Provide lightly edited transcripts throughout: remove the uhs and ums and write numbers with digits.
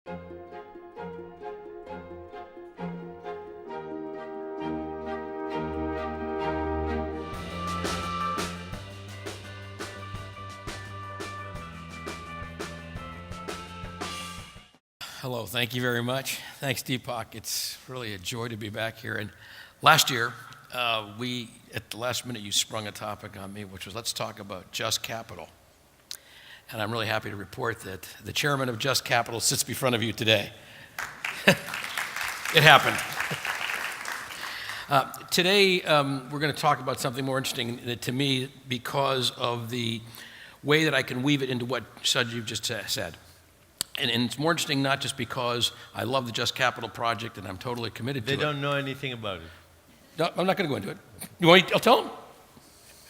Hello, thank you very much. Thanks, Deepak. It's really a joy to be back here. And last year, at the last minute, you sprung a topic on me, which was let's talk about just capital. And I'm really happy to report that the chairman of Just Capital sits in front of you today. It happened. Today, we're going to talk about something more interesting to me because of the way that I can weave it into what Sanjeev just said. And it's more interesting not just because I love the Just Capital project and I'm totally committed to it. They don't know anything about it. No, I'm not going to go into it. You want me, I'll tell them?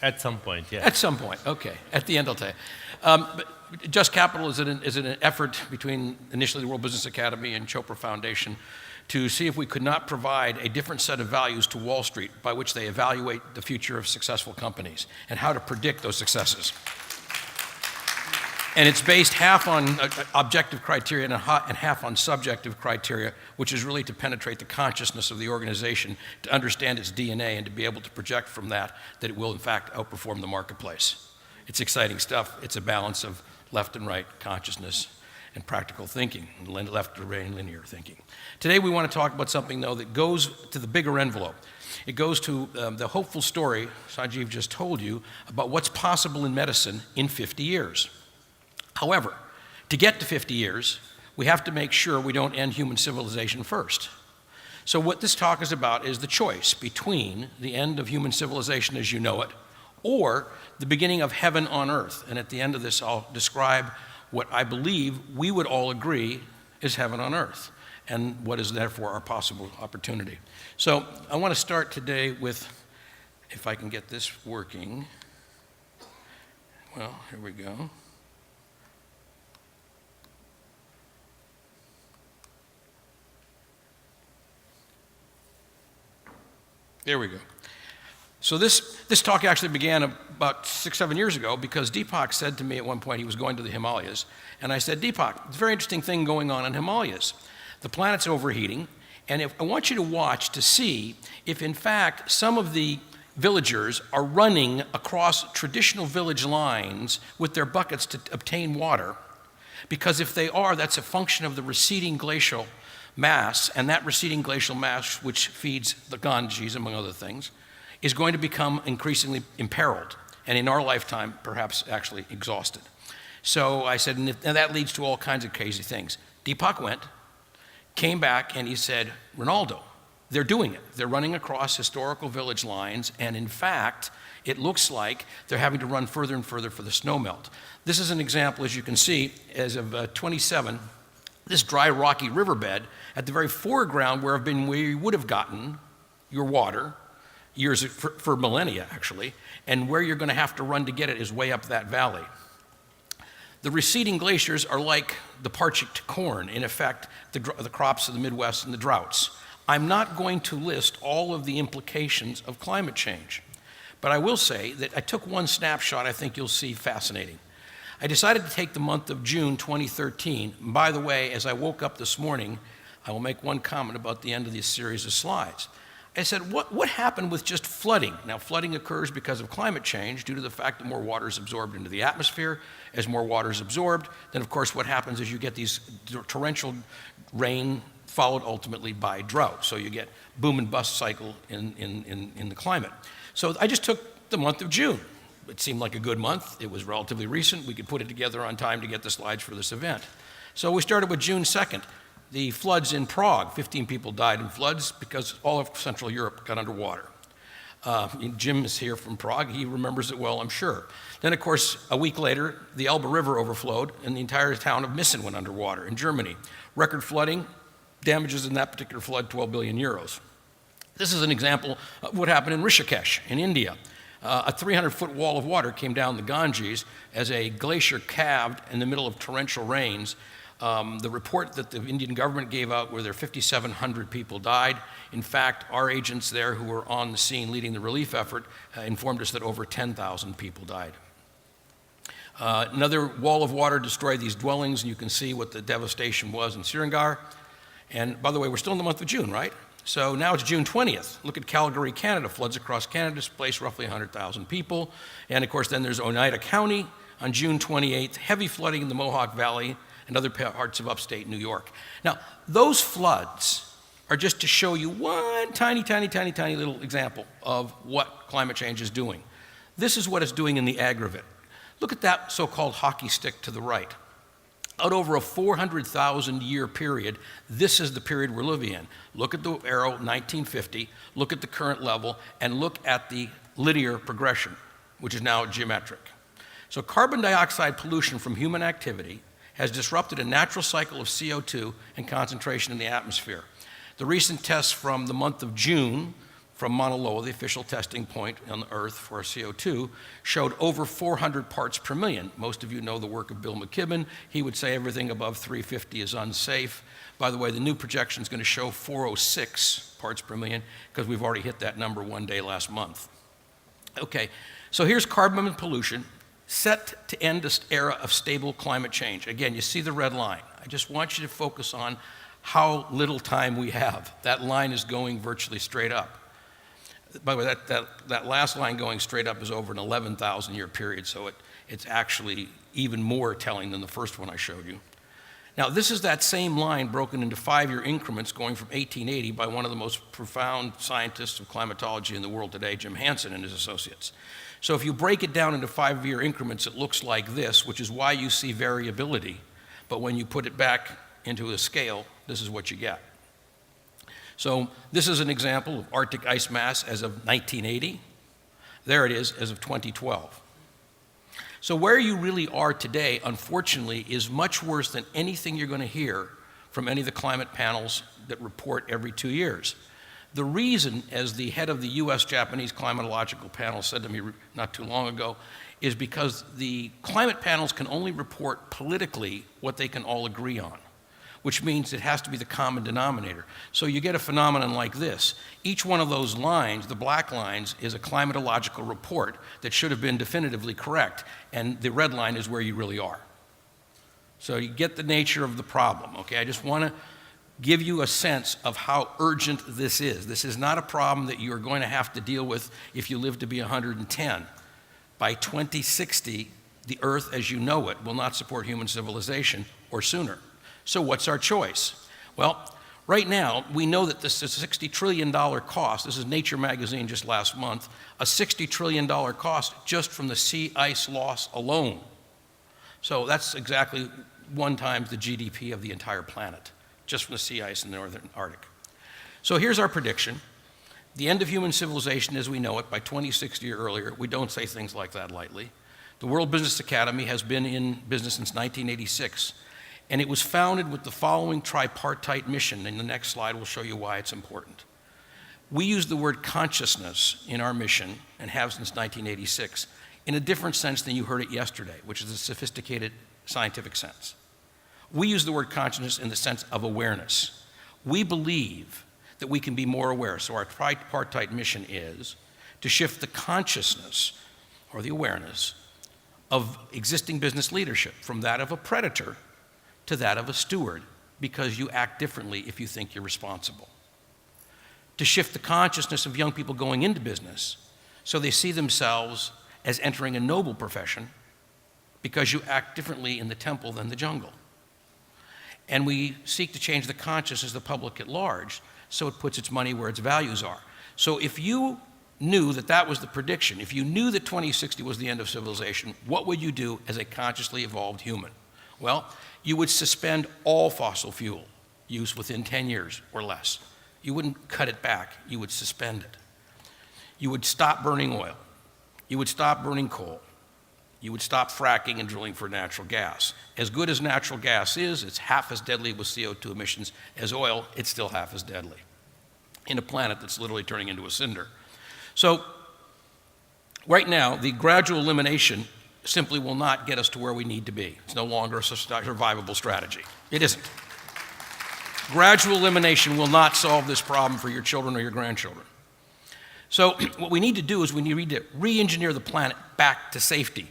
At some point, yeah. At some point, okay. At the end, I'll tell you. But Just Capital is an effort between initially the World Business Academy and Chopra Foundation to see if we could not provide a different set of values to Wall Street by which they evaluate the future of successful companies and how to predict those successes. And it's based half on objective criteria and half on subjective criteria, which is really to penetrate the consciousness of the organization, to understand its DNA, and to be able to project from that it will, in fact, outperform the marketplace. It's exciting stuff. It's a balance of left and right consciousness and practical thinking, left to right and linear thinking. Today, we want to talk about something, though, that goes to the bigger envelope. It goes to the hopeful story Sanjeev just told you about what's possible in medicine in 50 years. However, to get to 50 years, we have to make sure we don't end human civilization first. So what this talk is about is the choice between the end of human civilization as you know it, or the beginning of heaven on earth. And at the end of this, I'll describe what I believe we would all agree is heaven on earth, and what is therefore our possible opportunity. So I want to start today with, if I can get this working. Well, here we go. There we go. So this talk actually began about 6-7 years ago because Deepak said to me at one point he was going to the Himalayas, and I said, Deepak, it's a very interesting thing going on in Himalayas. The planet's overheating, and I want you to watch to see if in fact some of the villagers are running across traditional village lines with their buckets to obtain water, because if they are, that's a function of the receding glacial mass, and that receding glacial mass, which feeds the Ganges, among other things, is going to become increasingly imperiled, and in our lifetime, perhaps actually exhausted. So I said, and that leads to all kinds of crazy things. Deepak went, came back, and he said, Rinaldo, they're doing it. They're running across historical village lines, and in fact, it looks like they're having to run further and further for the snowmelt. This is an example, as you can see, as of 27, this dry, rocky riverbed at the very foreground where you would have gotten your water years for millennia, actually, and where you're going to have to run to get it is way up that valley. The receding glaciers are like the parched corn, in effect, the crops of the Midwest and the droughts. I'm not going to list all of the implications of climate change, but I will say that I took one snapshot I think you'll see fascinating. I decided to take the month of June 2013. And by the way, as I woke up this morning, I will make one comment about the end of this series of slides. I said, what happened with just flooding? Now, flooding occurs because of climate change due to the fact that more water is absorbed into the atmosphere. As more water is absorbed, then of course what happens is you get these torrential rain followed ultimately by drought. So you get boom and bust cycle in the climate. So I just took the month of June. It seemed like a good month. It was relatively recent. We could put it together on time to get the slides for this event. So we started with June 2nd. The floods in Prague, 15 people died in floods because all of Central Europe got underwater. Jim is here from Prague. He remembers it well, I'm sure. Then, of course, a week later, the Elbe River overflowed and the entire town of Missen went underwater in Germany. Record flooding, damages in that particular flood, 12 billion euros. This is an example of what happened in Rishikesh in India. A 300-foot wall of water came down the Ganges as a glacier calved in the middle of torrential rains. The report that the Indian government gave out where there 5,700 people died. In fact, our agents there who were on the scene leading the relief effort informed us that over 10,000 people died. Another wall of water destroyed these dwellings, and you can see what the devastation was in Srinagar. And by the way, we're still in the month of June, right? So now it's June 20th. Look at Calgary, Canada. Floods across Canada displaced roughly 100,000 people. And of course, then there's Oneida County on June 28th, heavy flooding in the Mohawk Valley and other parts of upstate New York. Now, those floods are just to show you one tiny little example of what climate change is doing. This is what it's doing in the aggregate. Look at that so-called hockey stick to the right. Out over a 400,000 year period, this is the period we're living in. Look at the arrow, 1950, look at the current level, and look at the linear progression, which is now geometric. So carbon dioxide pollution from human activity has disrupted a natural cycle of CO2 and concentration in the atmosphere. The recent tests from the month of June from Mauna Loa, the official testing point on the Earth for CO2, showed over 400 parts per million. Most of you know the work of Bill McKibben. He would say everything above 350 is unsafe. By the way, the new projection is going to show 406 parts per million because we've already hit that number one day last month. Okay, so here's carbon pollution set to end this era of stable climate change. Again, you see the red line. I just want you to focus on how little time we have. That line is going virtually straight up. By the way, that last line going straight up is over an 11,000 year period, so it's actually even more telling than the first one I showed you. Now, this is that same line broken into 5-year increments going from 1880 by one of the most profound scientists of climatology in the world today, Jim Hansen and his associates. So if you break it down into 5-year increments, it looks like this, which is why you see variability. But when you put it back into a scale, this is what you get. So this is an example of Arctic ice mass as of 1980. There it is as of 2012. So where you really are today, unfortunately, is much worse than anything you're going to hear from any of the climate panels that report every 2 years. The reason, as the head of the US-Japanese climatological panel said to me not too long ago, is because the climate panels can only report politically what they can all agree on, which means it has to be the common denominator. So you get a phenomenon like this. Each one of those lines, the black lines, is a climatological report that should have been definitively correct, and the red line is where you really are. So you get the nature of the problem, okay? I just want to give you a sense of how urgent this is. This is not a problem that you're going to have to deal with if you live to be 110. By 2060, the Earth as you know it will not support human civilization, or sooner. So what's our choice? Well, right now, we know that this is a $60 trillion cost. This is Nature magazine just last month. A $60 trillion cost just from the sea ice loss alone. So that's exactly 1 times the GDP of the entire planet, just from the sea ice in the northern Arctic. So here's our prediction. The end of human civilization as we know it by 2060 or earlier. We don't say things like that lightly. The World Business Academy has been in business since 1986. And it was founded with the following tripartite mission. And the next slide will show you why it's important. We use the word consciousness in our mission, and have since 1986, in a different sense than you heard it yesterday, which is a sophisticated scientific sense. We use the word consciousness in the sense of awareness. We believe that we can be more aware. So our tripartite mission is to shift the consciousness, or the awareness, of existing business leadership from that of a predator to that of a steward, because you act differently if you think you're responsible. To shift the consciousness of young people going into business so they see themselves as entering a noble profession because you act differently in the temple than the jungle. And we seek to change the consciousness of the public at large so it puts its money where its values are. So if you knew that that was the prediction, if you knew that 2060 was the end of civilization, what would you do as a consciously evolved human? Well, you would suspend all fossil fuel use within 10 years or less. You wouldn't cut it back, you would suspend it. You would stop burning oil. You would stop burning coal. You would stop fracking and drilling for natural gas. As good as natural gas is, it's half as deadly with CO2 emissions as oil, it's still half as deadly in a planet that's literally turning into a cinder. So right now, the gradual elimination simply will not get us to where we need to be. It's no longer a survivable strategy. It isn't. Gradual elimination will not solve this problem for your children or your grandchildren. So what we need to do is we need to re-engineer the planet back to safety.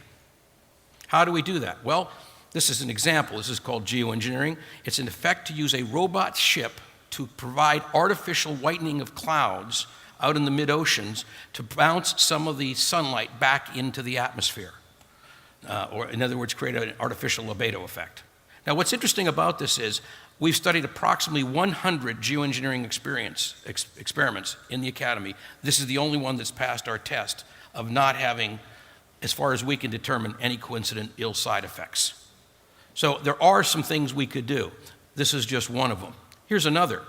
How do we do that? Well, this is an example. This is called geoengineering. It's in effect to use a robot ship to provide artificial whitening of clouds out in the mid-oceans to bounce some of the sunlight back into the atmosphere. Or in other words, create an artificial albedo effect. Now, what's interesting about this is we've studied approximately 100 geoengineering experiments in the Academy. This is the only one that's passed our test of not having, as far as we can determine, any coincident ill side effects. So there are some things we could do. This is just one of them. Here's another.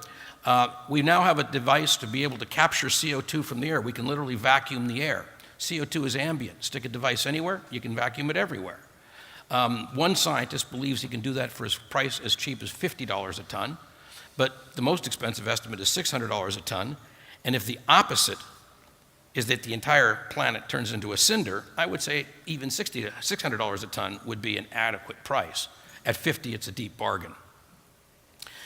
We now have a device to be able to capture CO2 from the air. We can literally vacuum the air. CO2 is ambient. Stick a device anywhere, you can vacuum it everywhere. One scientist believes he can do that for a price as cheap as $50 a ton, but the most expensive estimate is $600 a ton. And if the opposite is that the entire planet turns into a cinder, I would say even $600 a ton would be an adequate price. At 50, it's a deep bargain.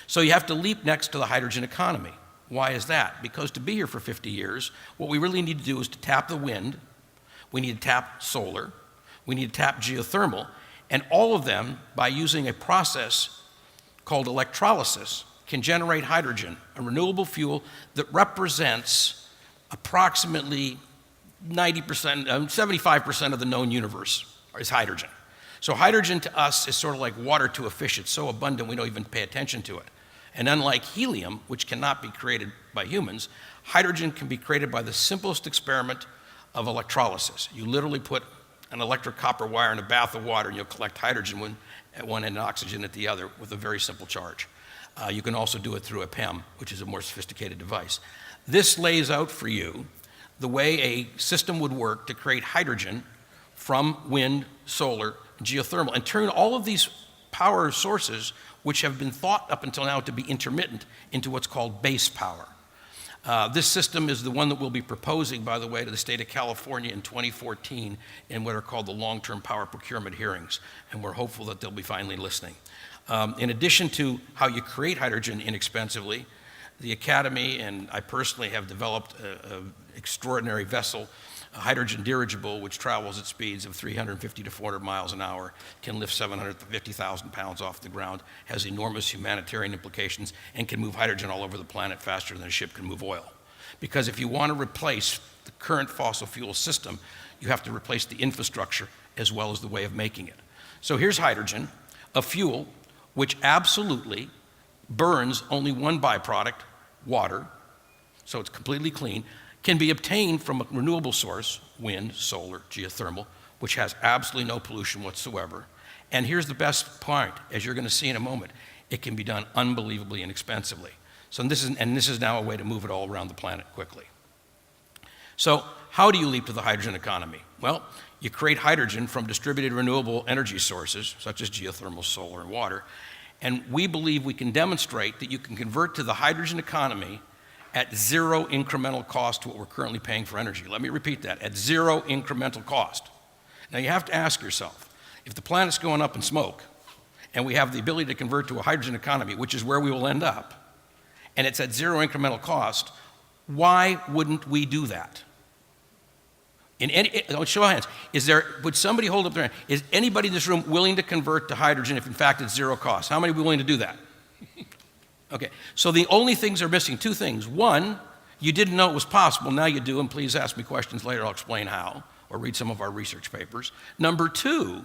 So you have to leap next to the hydrogen economy. Why is that? Because to be here for 50 years, what we really need to do is to tap the wind, we need to tap solar, we need to tap geothermal, and all of them, by using a process called electrolysis, can generate hydrogen, a renewable fuel that represents approximately 90%, 75% of the known universe is hydrogen. So hydrogen to us is sort of like water to a fish. It's so abundant we don't even pay attention to it. And unlike helium, which cannot be created by humans, hydrogen can be created by the simplest experiment of electrolysis. You literally put an electric copper wire in a bath of water and you'll collect hydrogen at one end and oxygen at the other with a very simple charge. You can also do it through a PEM, which is a more sophisticated device. This lays out for you the way a system would work to create hydrogen from wind, solar, and geothermal, and turn all of these power sources, which have been thought up until now to be intermittent, into what's called base power. This system is the one that we'll be proposing, by the way, to the state of California in 2014 in what are called the long-term power procurement hearings, and we're hopeful that they'll be finally listening. In addition to how you create hydrogen inexpensively, the Academy and I personally have developed an extraordinary vessel, a hydrogen dirigible, which travels at speeds of 350 to 400 miles an hour, can lift 750,000 pounds off the ground, has enormous humanitarian implications, and can move hydrogen all over the planet faster than a ship can move oil. Because if you want to replace the current fossil fuel system, you have to replace the infrastructure as well as the way of making it. So here's hydrogen, a fuel which absolutely burns only one byproduct, water, so it's completely clean, can be obtained from a renewable source, wind, solar, geothermal, which has absolutely no pollution whatsoever. And here's the best point, as you're going to see in a moment, it can be done unbelievably inexpensively. So this is now a way to move it all around the planet quickly. So how do you leap to the hydrogen economy? Well, you create hydrogen from distributed renewable energy sources, such as geothermal, solar, and water, and we believe we can demonstrate that you can convert to the hydrogen economy at zero incremental cost to what we're currently paying for energy. Let me repeat that, at zero incremental cost. Now you have to ask yourself, if the planet's going up in smoke, and we have the ability to convert to a hydrogen economy, which is where we will end up, and it's at zero incremental cost, why wouldn't we do that? Show of hands, would somebody hold up their hand? Is anybody in this room willing to convert to hydrogen if in fact it's zero cost? How many are willing to do that? Okay, so the only things are missing, two things. One, you didn't know it was possible, now you do, and please ask me questions later, I'll explain how, or read some of our research papers. Number two,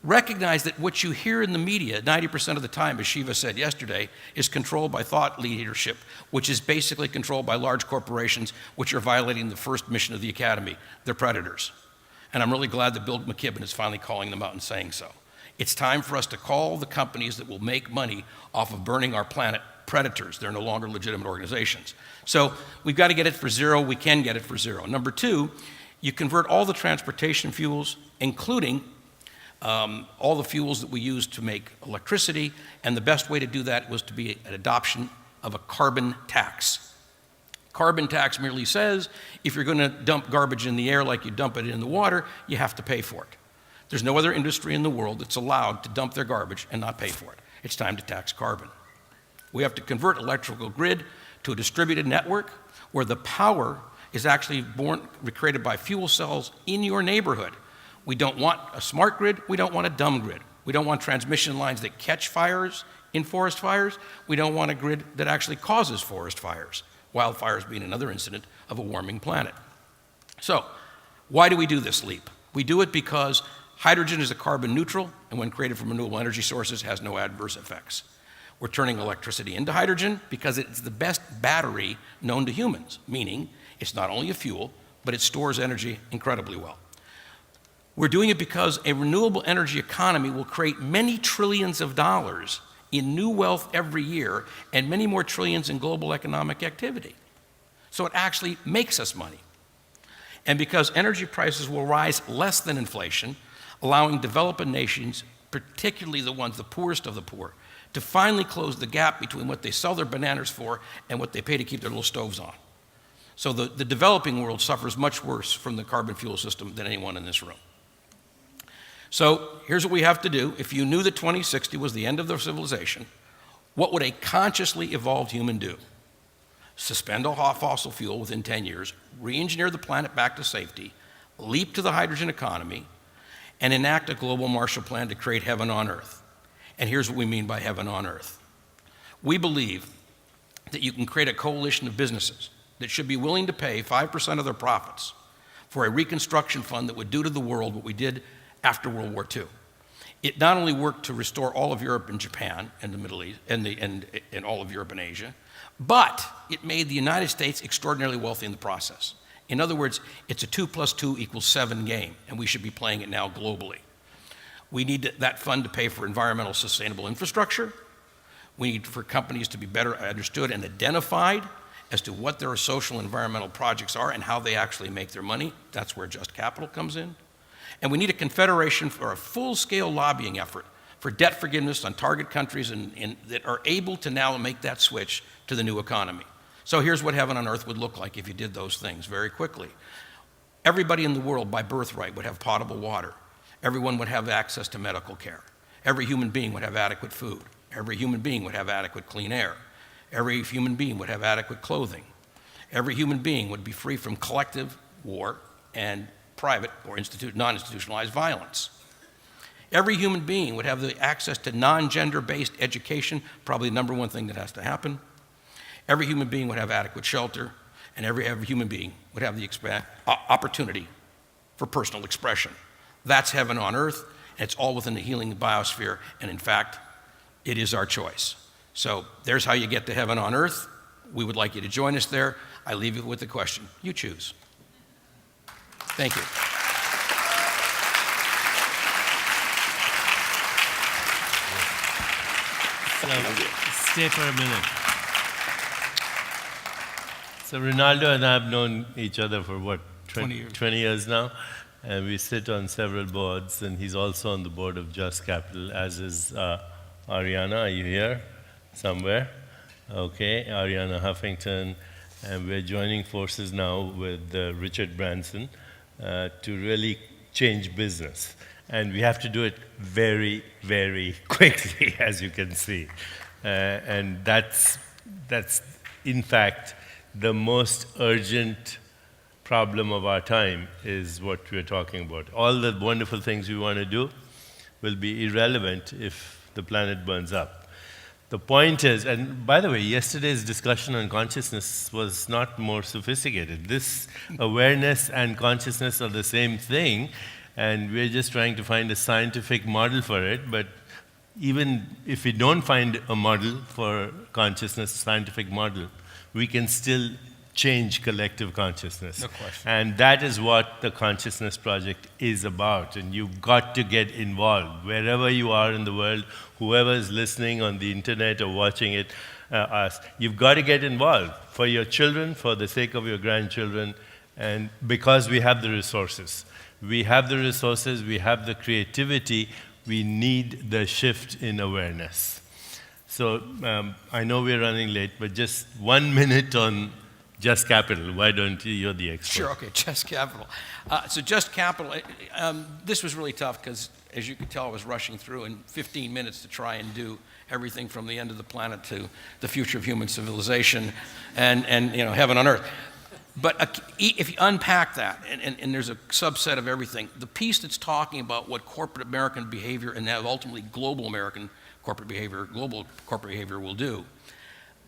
recognize that what you hear in the media 90% of the time, as Shiva said yesterday, is controlled by thought leadership, which is basically controlled by large corporations, which are violating the first mission of the Academy. They're predators. And I'm really glad that Bill McKibben is finally calling them out and saying so. It's time for us to call the companies that will make money off of burning our planet predators. They're no longer legitimate organizations. So we've got to get it for zero. We can get it for zero. Number two, you convert all the transportation fuels, including all the fuels that we use to make electricity, and the best way to do that was to be an adoption of a carbon tax. Carbon tax merely says if you're going to dump garbage in the air like you dump it in the water, you have to pay for it. There's no other industry in the world that's allowed to dump their garbage and not pay for it. It's time to tax carbon. We have to convert electrical grid to a distributed network where the power is actually created by fuel cells in your neighborhood. We don't want a smart grid. We don't want a dumb grid. We don't want transmission lines that catch fires in forest fires. We don't want a grid that actually causes forest fires, wildfires being another incident of a warming planet. So, why do we do this leap? We do it because hydrogen is a carbon neutral, and when created from renewable energy sources, has no adverse effects. We're turning electricity into hydrogen because it's the best battery known to humans, meaning it's not only a fuel, but it stores energy incredibly well. We're doing it because a renewable energy economy will create many trillions of dollars in new wealth every year and many more trillions in global economic activity. So it actually makes us money. And because energy prices will rise less than inflation, allowing developing nations, particularly the ones, the poorest of the poor, to finally close the gap between what they sell their bananas for and what they pay to keep their little stoves on. So the developing world suffers much worse from the carbon fuel system than anyone in this room. So here's what we have to do. If you knew that 2060 was the end of their civilization, what would a consciously evolved human do? Suspend all fossil fuel within 10 years, re-engineer the planet back to safety, leap to the hydrogen economy, and enact a global Marshall Plan to create heaven on earth. And here's what we mean by heaven on earth. We believe that you can create a coalition of businesses that should be willing to pay 5% of their profits for a reconstruction fund that would do to the world what we did after World War II. It not only worked to restore all of Europe and Japan and the Middle East and all of Europe and Asia, but it made the United States extraordinarily wealthy in the process. In other words, it's a 2 + 2 = 7 game, and we should be playing it now globally. We need that fund to pay for environmental sustainable infrastructure. We need for companies to be better understood and identified as to what their social and environmental projects are and how they actually make their money. That's where Just Capital comes in. And we need a confederation for a full-scale lobbying effort for debt forgiveness on target countries that are able to now make that switch to the new economy. So here's what heaven on earth would look like if you did those things very quickly. Everybody in the world by birthright would have potable water. Everyone would have access to medical care. Every human being would have adequate food. Every human being would have adequate clean air. Every human being would have adequate clothing. Every human being would be free from collective war and private or non-institutionalized violence. Every human being would have the access to non-gender-based education, probably the number one thing that has to happen. Every human being would have adequate shelter, and every human being would have the opportunity for personal expression. That's heaven on earth, and it's all within the healing biosphere, and in fact, it is our choice. So there's how you get to heaven on earth. We would like you to join us there. I leave you with the question. You choose. Thank you. So, stay for a minute. So Rinaldo and I have known each other for what, 20 years now? And we sit on several boards, and he's also on the board of Just Capital, as is Ariana. Are you here somewhere? Okay, Ariana Huffington. And we're joining forces now with Richard Branson to really change business. And we have to do it very, very quickly, as you can see. And that's, in fact, the most urgent problem of our time is what we're talking about. All the wonderful things we want to do will be irrelevant if the planet burns up. The point is, and by the way, yesterday's discussion on consciousness was not more sophisticated. This awareness and consciousness are the same thing, and we're just trying to find a scientific model for it. But even if we don't find a model for consciousness, scientific model, we can still change collective consciousness. No question. And that is what the Consciousness Project is about. And you've got to get involved. Wherever you are in the world, whoever is listening on the internet or watching it, you've got to get involved for your children, for the sake of your grandchildren, and because we have the resources. We have the resources, we have the creativity, we need the shift in awareness. So I know we're running late, but just 1 minute on Just Capital. Why don't you? You're the expert. Sure, okay, Just Capital. So Just Capital, this was really tough because, as you could tell, I was rushing through in 15 minutes to try and do everything from the end of the planet to the future of human civilization and heaven on earth. But if you unpack that, and there's a subset of everything, the piece that's talking about what corporate American behavior and now ultimately global American corporate behavior, global corporate behavior will do,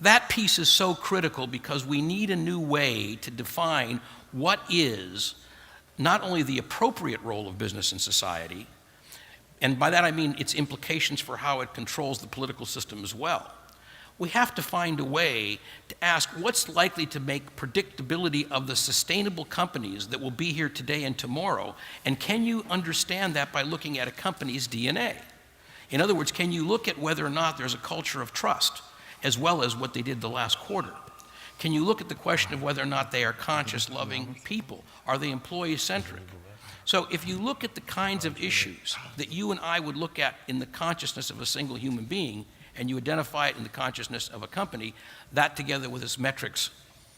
that piece is so critical because we need a new way to define what is not only the appropriate role of business in society, and by that I mean its implications for how it controls the political system as well. We have to find a way to ask what's likely to make predictability of the sustainable companies that will be here today and tomorrow, and can you understand that by looking at a company's DNA? In other words, can you look at whether or not there's a culture of trust, as well as what they did the last quarter? Can you look at the question of whether or not they are conscious, loving people? Are they employee-centric? So if you look at the kinds of issues that you and I would look at in the consciousness of a single human being, and you identify it in the consciousness of a company, that together with its metrics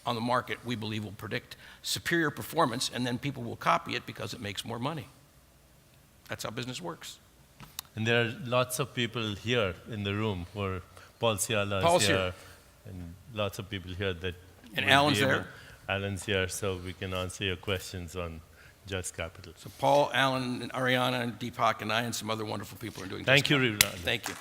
on the market, we believe will predict superior performance, and then people will copy it because it makes more money. That's how business works. And there are lots of people here in the room, who Paul Ciala is here, and lots of people here that. And Alan's there. Alan's here, so we can answer your questions on Just Capital. So Paul, Alan, and Ariana, and Deepak, and I, and some other wonderful people are doing. Thank you, Rinaldo. Thank you.